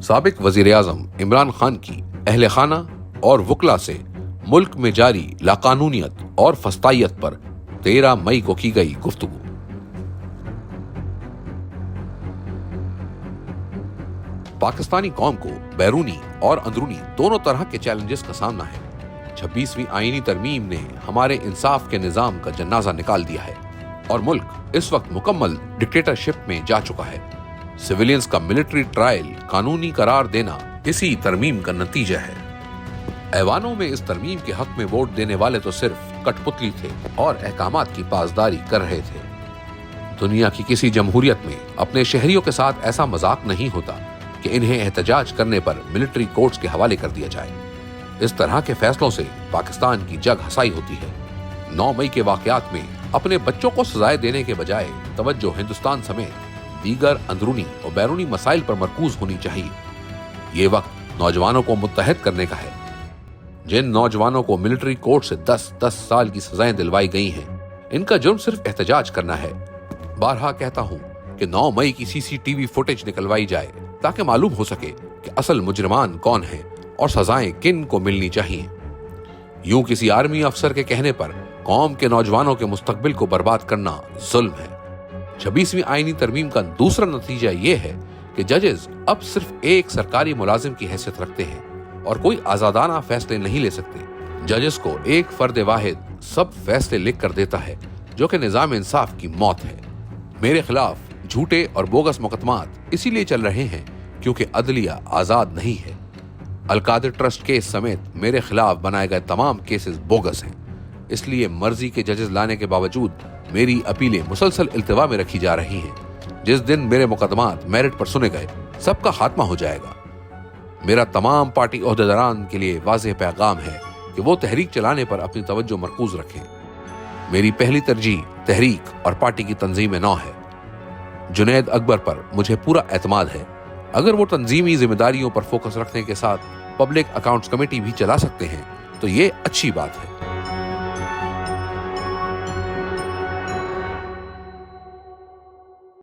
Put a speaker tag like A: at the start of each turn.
A: سابق وزیر اعظم عمران خان کی اہل خانہ اور وکلا سے ملک میں جاری لاقانونیت اور فسطائیت پر 13 مئی کو کی گئی گفتگو۔ پاکستانی قوم کو بیرونی اور اندرونی دونوں طرح کے چیلنجز کا سامنا ہے۔ 26ویں آئینی ترمیم نے ہمارے انصاف کے نظام کا جنازہ نکال دیا ہے اور ملک اس وقت مکمل ڈکٹیٹرشپ میں جا چکا ہے۔ سویلینز کا ملٹری ٹرائل قانونی قرار دینا اسی ترمیم کا نتیجہ ہے۔ ایوانوں میں اس ترمیم کے حق میں ووٹ دینے والے تو صرف کٹ پتلی تھے اور احکامات کی پاسداری کر رہے تھے۔ دنیا کی کسی جمہوریت میں اپنے شہریوں کے ساتھ ایسا مذاق نہیں ہوتا کہ انہیں احتجاج کرنے پر ملٹری کورٹس کے حوالے کر دیا جائے۔ اس طرح کے فیصلوں سے پاکستان کی جگ ہسائی ہوتی ہے۔ 9 مئی کے واقعات میں اپنے بچوں کو سزائیں دینے کے بجائے توجہ ہندوستان سمیت دیگر اندرونی اور بیرونی مسائل پر مرکوز ہونی چاہیے۔ یہ وقت نوجوانوں کو متحد کرنے کا ہے۔ جن نوجوانوں کو ملٹری کورٹ سے 10 سال کی سزائیں دلوائی گئی ہیں، ان کا جرم صرف احتجاج کرنا ہے۔ بارہا کہتا ہوں کہ 9 مئی کی CCTV فوٹیج نکلوائی جائے تاکہ معلوم ہو سکے کہ اصل مجرمان کون ہیں اور سزائیں کن کو ملنی چاہیے۔ یوں کسی آرمی افسر کے کہنے پر قوم کے نوجوانوں کے مستقبل کو برباد کرنا ظلم ہے۔ 26ویں آئینی ترمیم کا دوسرا نتیجہ یہ ہے کہ ججز اب صرف ایک سرکاری ملازم کی حیثیت رکھتے ہیں اور کوئی آزادانہ فیصلے نہیں لے سکتے۔ ججز کو ایک فرد واحد سب فیصلے لکھ کر دیتا ہے، جو کہ نظام انصاف کی موت ہے۔ میرے خلاف جھوٹے اور بوگس مقدمات اسی لیے چل رہے ہیں کیونکہ عدلیہ آزاد نہیں ہے۔ القادر ٹرسٹ کیس سمیت میرے خلاف بنائے گئے تمام کیسز بوگس ہیں، اس لیے مرضی کے ججز لانے کے باوجود میری اپیلیں مسلسل التوا میں رکھی جا رہی ہیں۔ جس دن میرے مقدمات میرٹ پر سنے گئے، سب کا خاتمہ ہو جائے گا۔ میرا تمام پارٹی عہدیداران کے لیے واضح پیغام ہے کہ وہ تحریک چلانے پر اپنی توجہ مرکوز رکھیں۔ میری پہلی ترجیح تحریک اور پارٹی کی تنظیم نو ہے۔ جنید اکبر پر مجھے پورا اعتماد ہے۔ اگر وہ تنظیمی ذمہ داریوں پر فوکس رکھنے کے ساتھ پبلک اکاؤنٹس کمیٹی بھی چلا سکتے ہیں تو یہ اچھی بات ہے۔